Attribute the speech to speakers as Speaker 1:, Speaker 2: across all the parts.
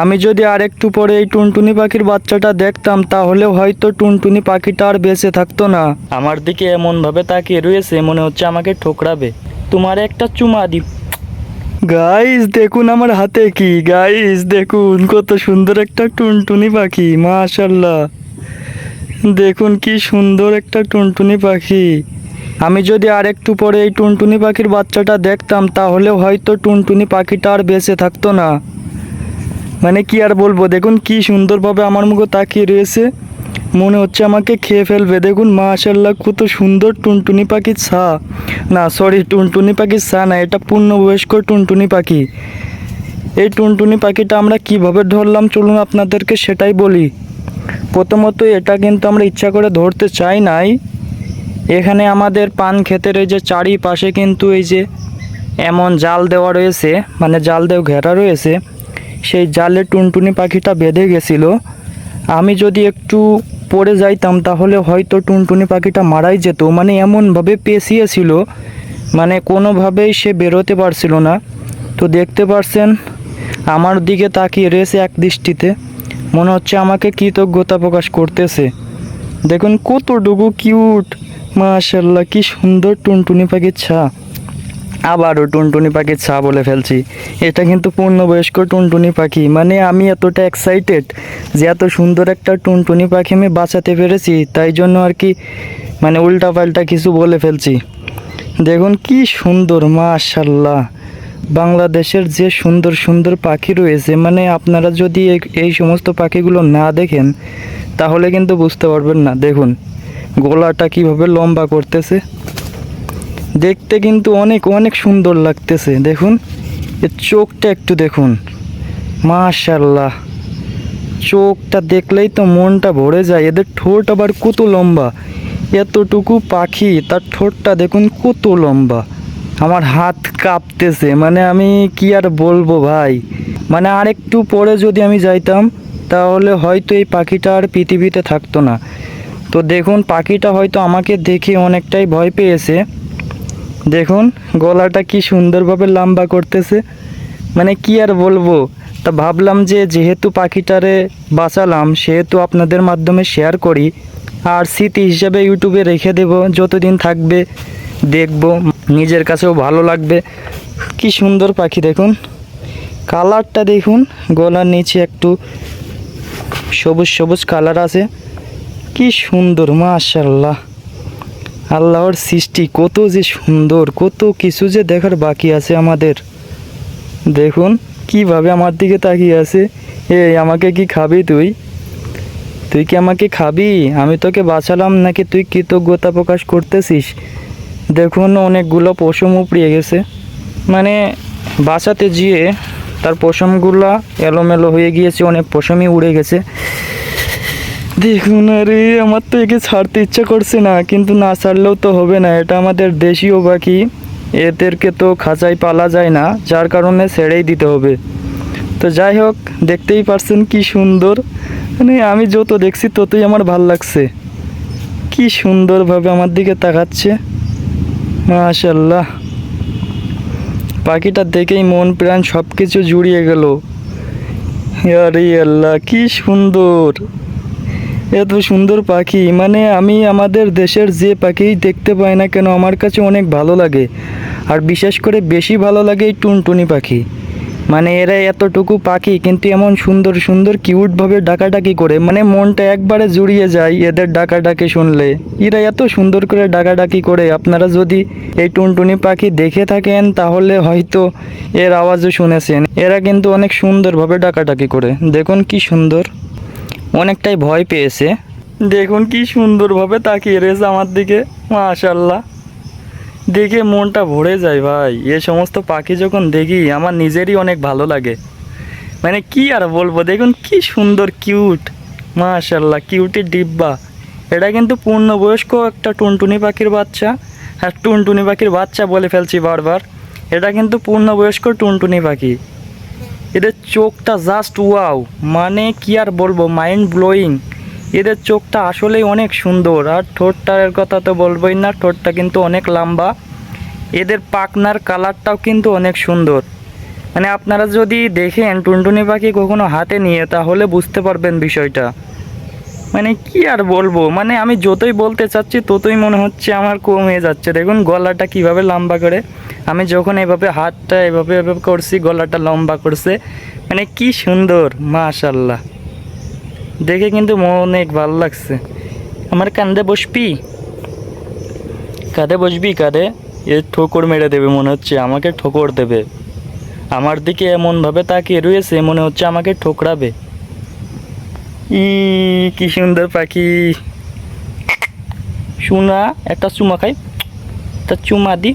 Speaker 1: আমি যদি আর একটু পরে এই টুনটুনি পাখির বাচ্চাটা দেখতাম তাহলে হয়তো টুনটুনি পাখিটা আর বেঁচে থাকতো না। আমার দিকে এমনভাবে তাকিয়ে রয়েছে মনে হচ্ছে আমাকে ঠোকরাবে। তোমার একটা চুমা দি। গাইস দেখুন আমার হাতে কি, গাইস দেখুন কত সুন্দর একটা টুনটুনি পাখি, মাশাআল্লাহ। দেখুন কি সুন্দর একটা টুনটুনি পাখি। আমি যদি আর একটু পরে এই টুনটুনি পাখির বাচ্চাটা দেখতাম তাহলে হয়তো টুনটুনি পাখিটা আর বেঁচে থাকতো না। মানে কি আর বলবো, দেখুন কি সুন্দরভাবে আমার মুখে তাকিয়ে রয়েছে, মনে হচ্ছে আমাকে খেয়ে ফেলবে। দেখুন মাশাআল্লাহ কত সুন্দর টুনটুনি পাখির ছা, না সরি টুনটুনি পাখির ছা না, এটা পূর্ণবয়স্ক টুনটুনি পাখি। এই টুনটুনি পাখিটা আমরা কিভাবে ধরলাম চলুন আপনাদেরকে সেটাই বলি। প্রথমত এটা কিন্তু আমরা ইচ্ছা করে ধরতে চাই নাই। এখানে আমাদের পান ক্ষেতের এই যে চারিপাশে কিন্তু এই যে এমন জাল দেওয়া রয়েছে, মানে জাল দিয়ে ঘেরা রয়েছে, সেই জালে টুনটুনি পাখিটা বেঁধে গেছিল। আমি যদি একটু পড়ে যাইতাম তাহলে হয়তো টুনটুনি পাখিটা মারাই যেত, মানে এমনভাবে পেঁচিয়েছিল, মানে কোনোভাবেই সে বেরোতে পারছিল না। তো দেখতে পারছেন আমার দিকে তাকিয়ে রয়েছে এক দৃষ্টিতে, মনে হচ্ছে আমাকে কৃতজ্ঞতা প্রকাশ করতেছে। দেখুন কতটুকু কিউট, মাশাআল্লাহ কি সুন্দর টুনটুনি পাখির ছা। আবারও টুনটুনি পাখির ছা বলে ফেলছি, এটা কিন্তু পূর্ণবয়স্ক টুনটুনি পাখি। মানে আমি এতটা এক্সাইটেড যে এত সুন্দর একটা টুনটুনি পাখি আমি বাঁচাতে পেরেছি, তাই জন্য আর কি মানে উল্টাপাল্টা কিছু বলে ফেলছি। দেখুন কি সুন্দর, মাশাআল্লাহ। বাংলাদেশের যে সুন্দর সুন্দর পাখি রয়েছে, মানে আপনারা যদি এই সমস্ত পাখিগুলো না দেখেন তাহলে কিন্তু বুঝতে পারবেন না। দেখুন গলাটা কিভাবে লম্বা করতেছে, দেখতে কিন্তু অনেক অনেক সুন্দর লাগতেছে। দেখুন এর চোখটা একটু দেখুন, মাশাআল্লাহ। চোখটা দেখলেই তো মনটা ভরে যায়। এদের ঠোঁট আবার কত লম্বা, এতটুকু পাখি তার ঠোঁটটা দেখুন কত লম্বা। আমার হাত কাঁপতেছে, মানে আমি কি আর বলবো ভাই। মানে আরেকটু পরে যদি আমি যাইতাম তাহলে হয়তো এই পাখিটা আর পৃথিবীতে থাকতো না। তো দেখুন পাখিটা হয়তো আমাকে দেখে অনেকটাই ভয় পেয়েছে। দেখুন গলাটা কি সুন্দরভাবে লম্বা করতেছে, মানে কি আর বলবো। তা ভাবলাম যে যেহেতু পাখিটারে বাঁচালাম সেহেতু আপনাদের মাধ্যমে শেয়ার করি, আর স্মৃতি হিসাবে ইউটিউবে রেখে দেব, যতদিন থাকবে দেখব, নিজের কাছেও ভালো লাগবে। কি সুন্দর পাখি দেখুন, কালারটা দেখুন, গলার নিচে একটু সবুজ সবুজ কালার আছে, কি সুন্দর মাশাআল্লাহ। আল্লাহর সৃষ্টি কত যে সুন্দর, কত কিছু যে দেখার বাকি আছে আমাদের। দেখুন কিভাবে আমার দিকে তাকিয়ে আছে। এই আমাকে কি খাবি তুই? তুই কি আমাকে খাবি? আমি তোকে বাঁচালাম নাকি তুই কৃতজ্ঞতা প্রকাশ করতেছিস? দেখুন অনেকগুলো পশম উপড়িয়ে গেছে, মানে বাঁচাতে গিয়ে তার পশমগুলো এলোমেলো হয়ে গিয়েছে, অনেক পশমই উড়ে গেছে। দেখুন আরে আমার তো একে ছাড়তে ইচ্ছা করছে না, কিন্তু না ছাড়লেও তো হবে না, এটা আমাদের দেশীয় পাখি, এদেরকে তো খাঁচায় পালা যায় না, যার কারণে ছেড়েই দিতে হবে। তো যাই হোক, দেখতেই পারছেন কি সুন্দর, মানে আমি যত দেখছি ততই আমার ভাল লাগছে। কি সুন্দরভাবে আমার দিকে তাকাচ্ছে, মাশাআল্লাহ। পাখিটা দেখেই মন প্রাণ সব কিছু জুড়িয়ে গেল। আরে আল্লাহ কি সুন্দর, এত সুন্দর পাখি, মানে আমি আমাদের দেশের যে পাখি দেখতে পাই না কেন আমার কাছে অনেক ভালো লাগে। আর বিশেষ করে বেশি ভালো লাগে এই টুনটুনি পাখি। মানে এরা এতটুকু পাখি কিন্তু এমন সুন্দর সুন্দর কিউটভাবে ডাকাডাকি করে, মানে মনটা একবারে জুড়িয়ে যায় এদের ডাকাডাকি শুনলে। এরা এত সুন্দর করে ডাকাডাকি করে, আপনারা যদি এই টুনটুনি পাখি দেখে থাকেন তাহলে হয়তো এর আওয়াজও শুনেছেন। এরা কিন্তু অনেক সুন্দরভাবে ডাকাডাকি করে। দেখুন কি সুন্দর, অনেকটাই ভয় পেয়েছে। দেখুন কি সুন্দরভাবে তাকিয়ে রয়েছে আমার দিকে, মাশাআল্লাহ। দেখে মনটা ভরে যায় ভাই, এ সমস্ত পাখি যখন দেখি আমার নিজেরই অনেক ভালো লাগে। মানে কি আর বলবো, দেখুন কি সুন্দর কিউট, মাশাআল্লাহ। কিউটের ডিব্বা, এটা কিন্তু পূর্ণবয়স্ক একটা টুনটুনি পাখির বাচ্চা। আর টুনটুনি পাখির বাচ্চা বলে ফেলছি বারবার, এটা কিন্তু পূর্ণবয়স্ক টুনটুনি পাখি। এদের চোখটা জাস্ট ওয়াও, মানে কি আর বলবো, মাইন্ড ব্লোয়িং। এদের চোখটা আসলেই অনেক সুন্দর। আর ঠোঁটটার কথা তো বলবোই না, ঠোঁটটা কিন্তু অনেক লম্বা। এদের পাখনার কালারটাও কিন্তু অনেক সুন্দর। মানে আপনারা যদি দেখেন টুনটুনি পাখি কখনো হাতে নিয়ে তাহলে বুঝতে পারবেন বিষয়টা। মানে কি আর বলবো, মানে আমি যতই বলতে চাচ্ছি ততই মনে হচ্ছে আমার কমে যাচ্ছে। দেখুন গলাটা কিভাবে লম্বা করে, আমি যখন এভাবে হাতটা এভাবে এভাবে করছি গলাটা লম্বা করছে। মানে কি সুন্দর, মাশাল্লাহ, দেখে কিন্তু অনেক ভালো লাগছে। আমার কাঁধে বসবি, কাঁধে বসবি, কাঁধে এ ঠোকর মেরে দেবে মনে হচ্ছে, আমাকে ঠোকর দেবে। আমার দিকে এমনভাবে তাকিয়ে রয়েছে মনে হচ্ছে আমাকে ঠোকরাবে। কি সুন্দর পাখি। শোনা, একটা চুমা খাই, একটা চুমা দি।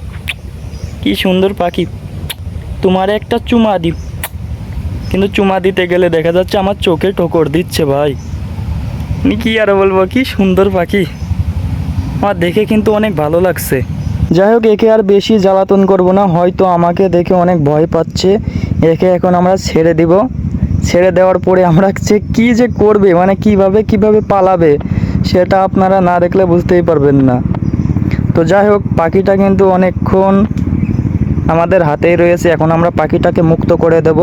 Speaker 1: কি সুন্দর পাখি, তোমার একটা চুমা দি। কিন্তু চুমা দিতে গেলে দেখা যাচ্ছে আমার চোখে ঠোকর দিচ্ছে ভাই। কি আর বলবো, কি সুন্দর পাখি, আমার দেখে কিন্তু অনেক ভালো লাগছে। যাই হোক, একে আর বেশি জ্বালাতন করব না, হয়তো আমাকে দেখে অনেক ভয় পাচ্ছে। একে এখন আমরা ছেড়ে দিব। ছেড়ে দেওয়ার পরে আমরা কি যে করবে, মানে কিভাবে পালাবে সেটা আপনারা না দেখলে বুঝতেই পারবেন না। তো যাই হোক, পাখিটা কিন্তু অনেকক্ষণ আমাদের হাতেই রয়েছে, এখন আমরা পাখিটাকে মুক্ত করে দেব।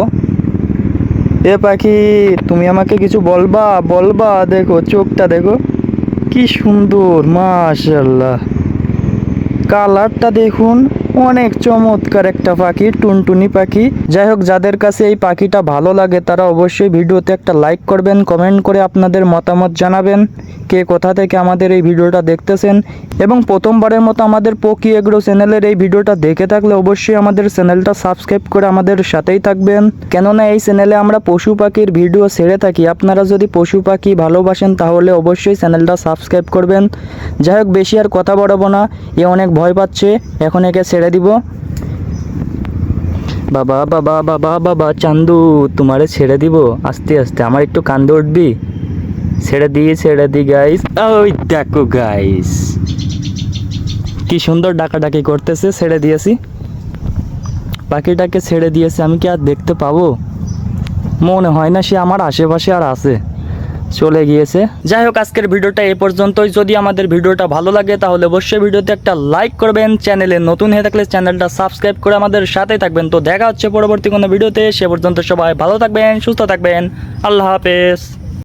Speaker 1: এ পাখি, তুমি আমাকে কিছু বলবা বলবা? দেখো চোখটা দেখো, কি সুন্দর, মাশাআল্লাহ। কালারটা দেখুন, অনেক চমৎকার একটা পাখি, টুনটুনি পাখি। যাই হোক, যাদের কাছে এই পাখিটা ভালো লাগে তারা অবশ্যই ভিডিওতে একটা লাইক করবেন, কমেন্ট করে আপনাদের মতামত জানাবেন কে কোথা থেকে আমাদের এই ভিডিওটা দেখতেছেন। এবং প্রথমবারের মতো আমাদের পকি এগ্রো চ্যানেলের এই ভিডিওটা দেখে থাকলে অবশ্যই আমাদের চ্যানেলটা সাবস্ক্রাইব করে আমাদের সাথেই থাকবেন, কেননা এই চ্যানেলে আমরা পশু পাখির ভিডিও ছেড়ে থাকি। আপনারা যদি পশু পাখি ভালোবাসেন তাহলে অবশ্যই চ্যানেলটা সাবস্ক্রাইব করবেন। যাই হোক, বেশি আর কথা বাড়াবো না, এ অনেক ভয় পাচ্ছে, এখন একে ছেড়ে দিব। বাবা বাবা বাবা বাবা চান্দু, তোমারে ছেড়ে দিব আস্তে আস্তে, আমার একটু কান্দে উঠবি? ছেড়ে দি গাইস। ওই দেখো গাইস, কি সুন্দর ডাকাডাকি করতেছে। ছেড়ে দিয়েছি, পাখিটাকে ছেড়ে দিয়েছি। আমি কি আর দেখতে পাবো? মনে হয় না সে আমার আশেপাশে আর আছে, চলে গিয়েছে। যাই হোক, আজকের ভিডিওটা এই পর্যন্তই। যদি আমাদের ভিডিওটা ভালো লাগে তাহলে অবশ্যই ভিডিওতে একটা লাইক করবেন, চ্যানেলে নতুন হয়ে থাকলে চ্যানেলটা সাবস্ক্রাইব করে আমাদের সাথে থাকবেন। তো দেখা হচ্ছে পরবর্তী কোনো ভিডিওতে, সে পর্যন্ত সবাই ভালো থাকবেন, সুস্থ থাকবেন, আল্লাহ হাফেজ।